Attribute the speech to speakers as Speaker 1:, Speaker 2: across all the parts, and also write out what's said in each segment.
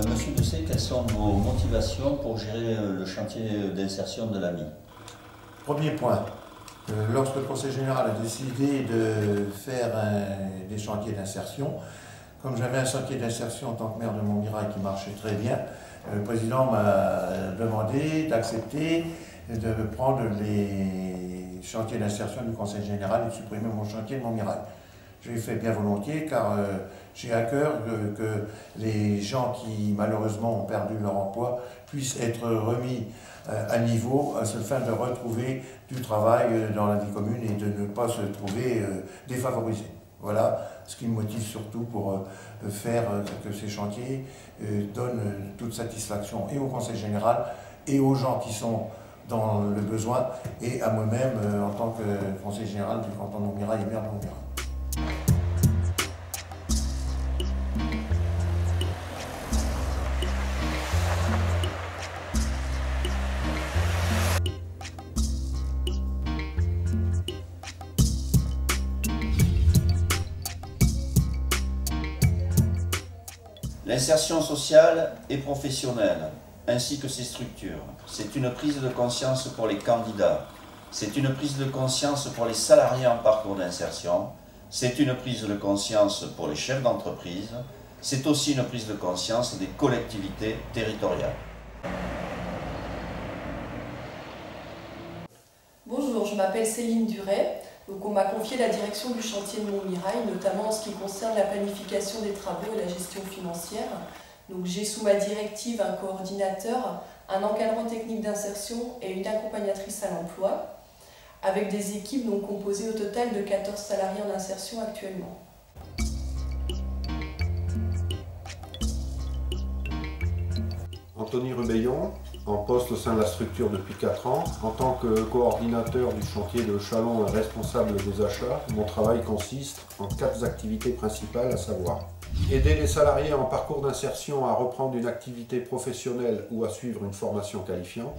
Speaker 1: Monsieur Doucet, quelles sont vos motivations pour gérer le chantier d'insertion de l'AMI?
Speaker 2: Premier point, lorsque le Conseil général a décidé de faire des chantiers d'insertion, comme j'avais un chantier d'insertion en tant que maire de Montmirail qui marchait très bien, le président m'a demandé d'accepter de prendre les chantiers d'insertion du Conseil général et de supprimer mon chantier de Montmirail. Je l'ai fait bien volontiers car j'ai à cœur que les gens qui malheureusement ont perdu leur emploi puissent être remis à niveau afin de retrouver du travail dans la vie commune et de ne pas se trouver défavorisés. Voilà ce qui me motive surtout pour faire que ces chantiers donnent toute satisfaction et au Conseil général et aux gens qui sont dans le besoin et à moi-même en tant que conseiller général du canton de Montmirail et maire de Montmirail.
Speaker 1: L'insertion sociale et professionnelle, ainsi que ses structures, c'est une prise de conscience pour les candidats, c'est une prise de conscience pour les salariés en parcours d'insertion, c'est une prise de conscience pour les chefs d'entreprise, c'est aussi une prise de conscience des collectivités territoriales.
Speaker 3: Bonjour, je m'appelle Céline Duret. Donc on m'a confié la direction du chantier de Montmirail, notamment en ce qui concerne la planification des travaux et la gestion financière. Donc j'ai sous ma directive un coordinateur, un encadrant technique d'insertion et une accompagnatrice à l'emploi, avec des équipes donc composées au total de 14 salariés en insertion actuellement.
Speaker 4: Anthony Rubellon, en poste au sein de la structure depuis 4 ans. En tant que coordinateur du chantier de Chalon et responsable des achats, mon travail consiste en 4 activités principales, à savoir aider les salariés en parcours d'insertion à reprendre une activité professionnelle ou à suivre une formation qualifiante,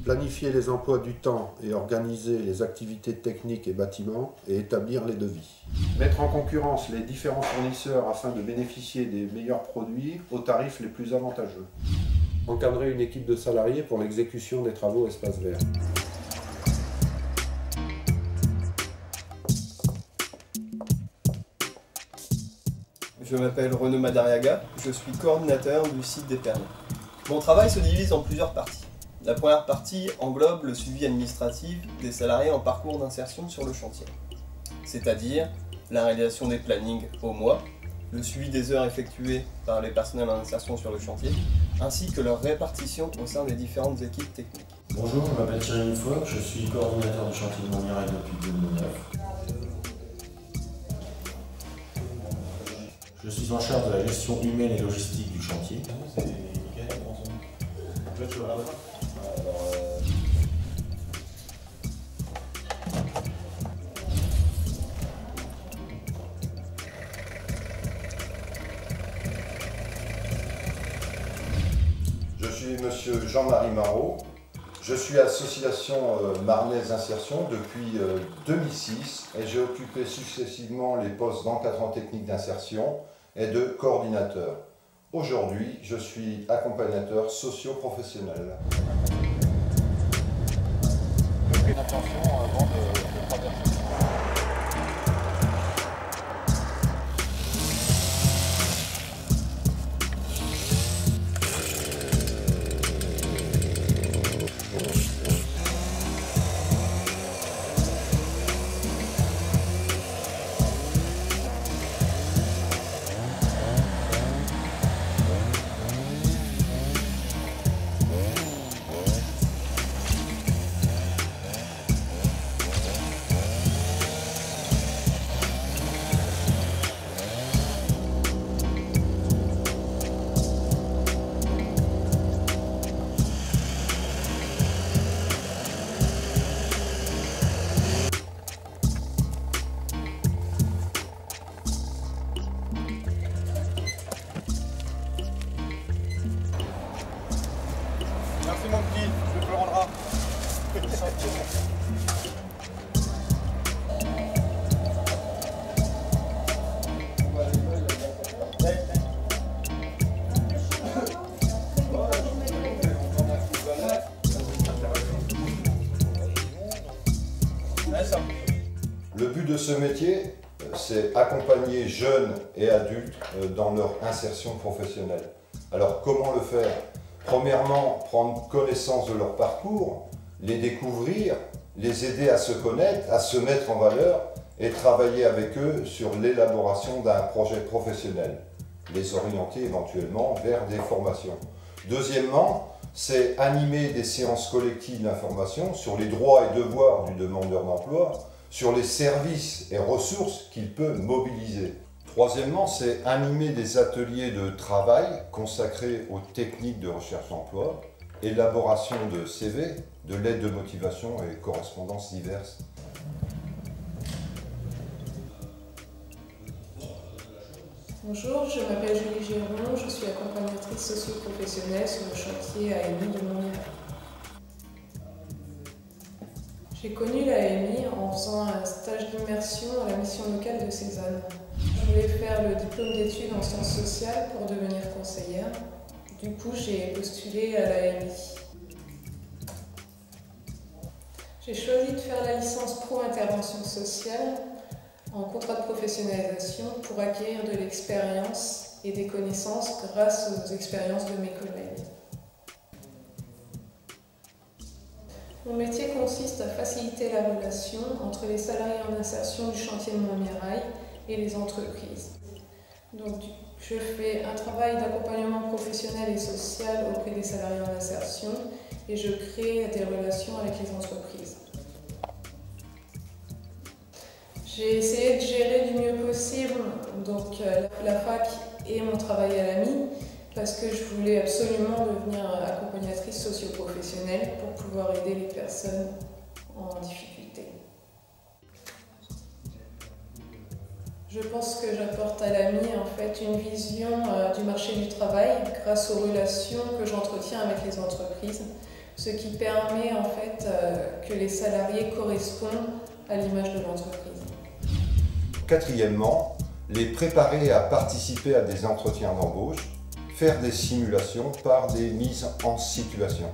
Speaker 4: planifier les emplois du temps et organiser les activités techniques et bâtiments et établir les devis. Mettre en concurrence les différents fournisseurs afin de bénéficier des meilleurs produits aux tarifs les plus avantageux. Encadrer une équipe de salariés pour l'exécution des travaux espaces verts.
Speaker 5: Je m'appelle Renaud Madariaga, je suis coordinateur du site d'Épernay. Mon travail se divise en plusieurs parties. La première partie englobe le suivi administratif des salariés en parcours d'insertion sur le chantier, c'est-à-dire la réalisation des plannings au mois, le suivi des heures effectuées par les personnels en insertion sur le chantier, ainsi que leur répartition au sein des différentes équipes techniques.
Speaker 6: Bonjour, je m'appelle Thierry Foch, je suis coordinateur du chantier de Montmirail depuis 2009. Je suis en charge de la gestion humaine et logistique du chantier.
Speaker 4: Je suis monsieur Jean-Marie Marot. Je suis association Marnaise Insertion depuis 2006 et j'ai occupé successivement les postes d'encadrant technique d'insertion et de coordinateur. Aujourd'hui, je suis accompagnateur socio-professionnel. Attention avant de traverser. Le but de ce métier, c'est accompagner jeunes et adultes dans leur insertion professionnelle. Alors comment le faire? Premièrement, prendre connaissance de leur parcours, les découvrir, les aider à se connaître, à se mettre en valeur et travailler avec eux sur l'élaboration d'un projet professionnel. Les orienter éventuellement vers des formations. Deuxièmement, c'est animer des séances collectives d'information sur les droits et devoirs du demandeur d'emploi, sur les services et ressources qu'il peut mobiliser. Troisièmement, c'est animer des ateliers de travail consacrés aux techniques de recherche d'emploi, élaboration de CV, de lettres de motivation et correspondances diverses.
Speaker 7: Bonjour, je m'appelle Julie Géron, je suis accompagnatrice socio-professionnelle sur le chantier AMI de Montmirail. J'ai connu l'AMI en faisant un stage d'immersion à la mission locale de Cézanne. Je voulais faire le diplôme d'études en sciences sociales pour devenir conseillère. Du coup, j'ai postulé à l'AMI. J'ai choisi de faire la licence pro intervention sociale en contrat de professionnalisation pour acquérir de l'expérience et des connaissances grâce aux expériences de mes collègues. Mon métier consiste à faciliter la relation entre les salariés en insertion du chantier de Montmirail et les entreprises. Donc, je fais un travail d'accompagnement professionnel et social auprès des salariés en insertion et je crée des relations avec les entreprises. J'ai essayé de gérer du mieux possible donc, la fac et mon travail à l'AMI parce que je voulais absolument devenir accompagnatrice socio-professionnelle pour pouvoir aider les personnes en difficulté. Je pense que j'apporte à l'AMI en fait une vision du marché du travail grâce aux relations que j'entretiens avec les entreprises, ce qui permet en fait que les salariés correspondent à l'image de l'entreprise.
Speaker 4: Quatrièmement, les préparer à participer à des entretiens d'embauche, faire des simulations par des mises en situation.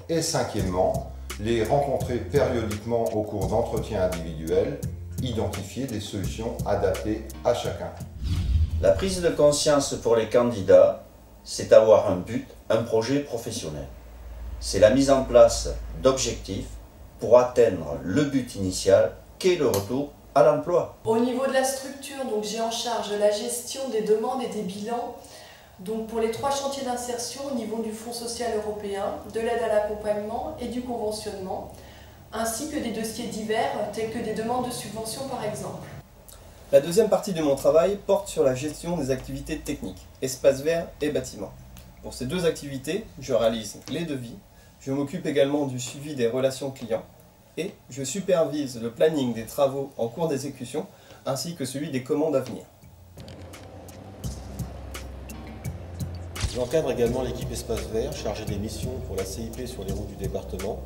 Speaker 4: Et cinquièmement, les rencontrer périodiquement au cours d'entretiens individuels, identifier des solutions adaptées à chacun.
Speaker 1: La prise de conscience pour les candidats, c'est avoir un but, un projet professionnel. C'est la mise en place d'objectifs pour atteindre le but initial qu'est le retour à l'emploi.
Speaker 3: Au niveau de la structure, donc j'ai en charge la gestion des demandes et des bilans. Donc pour les 3 chantiers d'insertion au niveau du Fonds social européen, de l'aide à l'accompagnement et du conventionnement, ainsi que des dossiers divers tels que des demandes de subventions par exemple.
Speaker 5: La deuxième partie de mon travail porte sur la gestion des activités techniques, espaces verts et bâtiments. Pour ces 2 activités, je réalise les devis, je m'occupe également du suivi des relations clients et je supervise le planning des travaux en cours d'exécution ainsi que celui des commandes à venir.
Speaker 6: J'encadre également l'équipe Espace Vert chargée des missions pour la CIP sur les routes du département,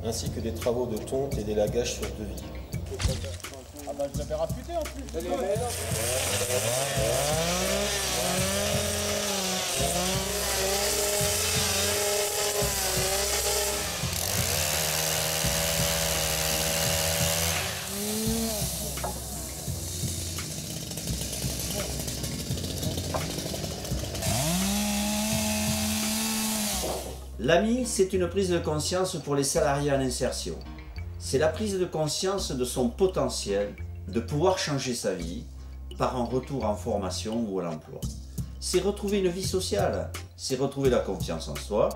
Speaker 6: ainsi que des travaux de tonte et d'élagage sur devis.
Speaker 8: Ah bah je l'avais rafuté en plus.
Speaker 1: L'AMI, c'est une prise de conscience pour les salariés en insertion. C'est la prise de conscience de son potentiel de pouvoir changer sa vie par un retour en formation ou à l'emploi. C'est retrouver une vie sociale, c'est retrouver la confiance en soi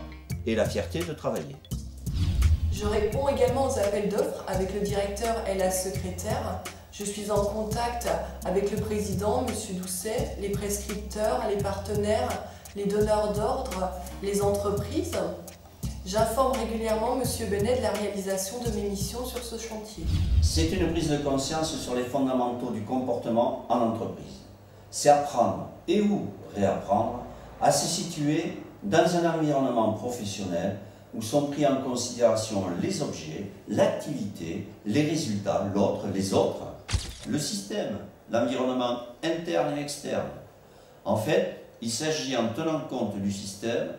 Speaker 1: et la fierté de travailler.
Speaker 3: Je réponds également aux appels d'offres avec le directeur et la secrétaire. Je suis en contact avec le président, M. Doucet, les prescripteurs, les partenaires, les donneurs d'ordre, les entreprises. J'informe régulièrement M. Benet de la réalisation de mes missions sur ce chantier.
Speaker 1: C'est une prise de conscience sur les fondamentaux du comportement en entreprise. C'est apprendre et ou réapprendre à se situer dans un environnement professionnel où sont pris en considération les objets, l'activité, les résultats, l'autre, les autres, le système, l'environnement interne et externe. En fait, il s'agit, en tenant compte du système,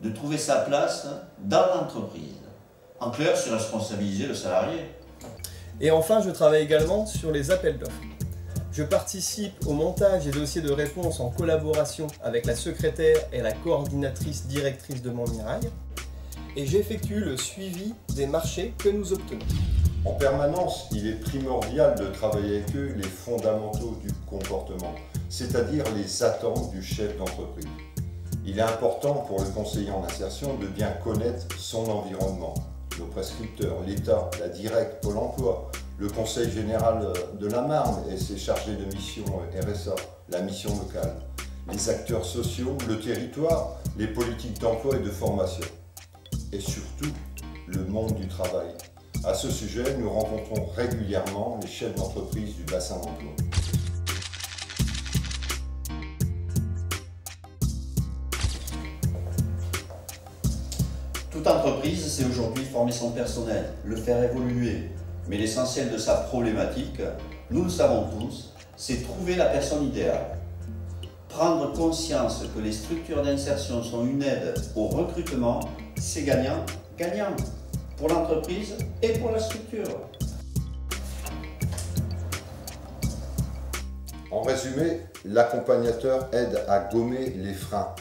Speaker 1: de trouver sa place dans l'entreprise. En clair, c'est responsabiliser le salarié.
Speaker 5: Et enfin, je travaille également sur les appels d'offres. Je participe au montage des dossiers de réponse en collaboration avec la secrétaire et la coordinatrice directrice de Montmirail. Et j'effectue le suivi des marchés que nous obtenons.
Speaker 4: En permanence, il est primordial de travailler avec eux les fondamentaux du comportement, c'est-à-dire les attentes du chef d'entreprise. Il est important pour le conseiller en insertion de bien connaître son environnement, nos prescripteurs, l'État, la Directe, Pôle emploi, le Conseil général de la Marne et ses chargés de mission RSA, la mission locale, les acteurs sociaux, le territoire, les politiques d'emploi et de formation. Et surtout, le monde du travail. À ce sujet, nous rencontrons régulièrement les chefs d'entreprise du bassin d'emploi.
Speaker 1: Toute entreprise, c'est aujourd'hui former son personnel, le faire évoluer. Mais l'essentiel de sa problématique, nous le savons tous, c'est trouver la personne idéale. Prendre conscience que les structures d'insertion sont une aide au recrutement, c'est gagnant, gagnant pour l'entreprise et pour la structure.
Speaker 4: En résumé, l'accompagnateur aide à gommer les freins,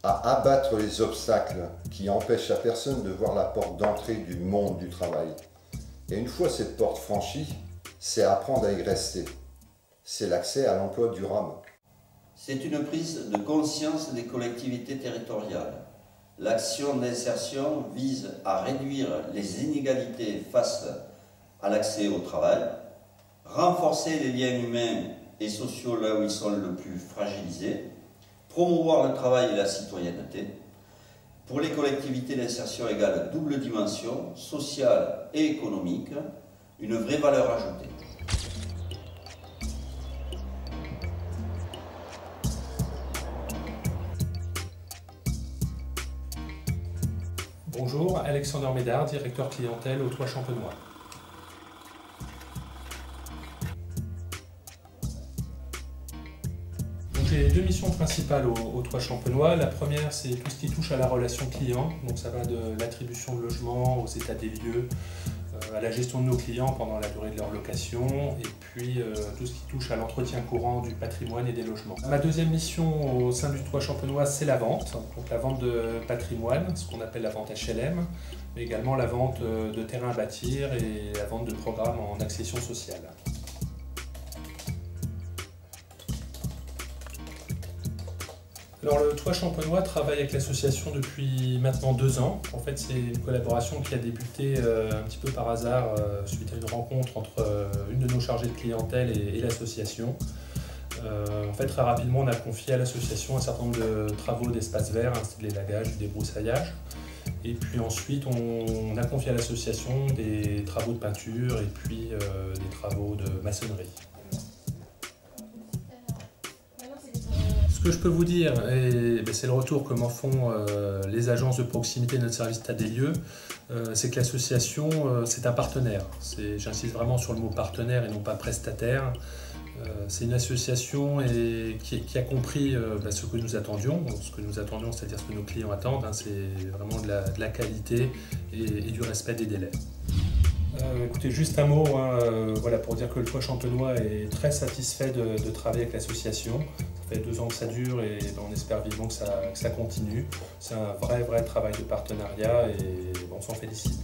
Speaker 4: à abattre les obstacles qui empêchent la personne de voir la porte d'entrée du monde du travail. Et une fois cette porte franchie, c'est apprendre à y rester. C'est l'accès à l'emploi durable.
Speaker 1: C'est une prise de conscience des collectivités territoriales. L'action d'insertion vise à réduire les inégalités face à l'accès au travail, renforcer les liens humains et sociaux là où ils sont le plus fragilisés, promouvoir le travail et la citoyenneté. Pour les collectivités, l'insertion égale double dimension, sociale et économique, une vraie valeur ajoutée.
Speaker 9: Bonjour, Alexandre Médard, directeur clientèle au Toit Champenois. J'ai deux missions principales au Toit Champenois. La première, c'est tout ce qui touche à la relation client. Donc ça va de l'attribution de logement aux états des lieux, à la gestion de nos clients pendant la durée de leur location, et puis tout ce qui touche à l'entretien courant du patrimoine et des logements. Ma deuxième mission au sein du Toit Champenois, c'est la vente. Donc la vente de patrimoine, ce qu'on appelle la vente HLM, mais également la vente de terrains à bâtir et la vente de programmes en accession sociale. Alors le Toit Champenois travaille avec l'association depuis maintenant 2 ans. En fait, c'est une collaboration qui a débuté un petit peu par hasard suite à une rencontre entre une de nos chargées de clientèle et l'association. En fait, très rapidement, on a confié à l'association un certain nombre de travaux d'espace vert, des lagages, du débroussaillage. Et puis ensuite, on a confié à l'association des travaux de peinture et puis des travaux de maçonnerie. Ce que je peux vous dire, c'est le retour que m'en font les agences de proximité de notre service état des lieux, c'est que l'association, c'est un partenaire. J'insiste vraiment sur le mot partenaire et non pas prestataire. C'est une association qui a compris ce que nous attendions, c'est-à-dire ce que nos clients attendent, c'est vraiment de la qualité et du respect des délais. Écoutez, juste un mot voilà, pour dire que le Toit Champenois est très satisfait de travailler avec l'association. Ça fait 2 ans que ça dure et on espère vivement que ça continue. C'est un vrai travail de partenariat et on s'en félicite.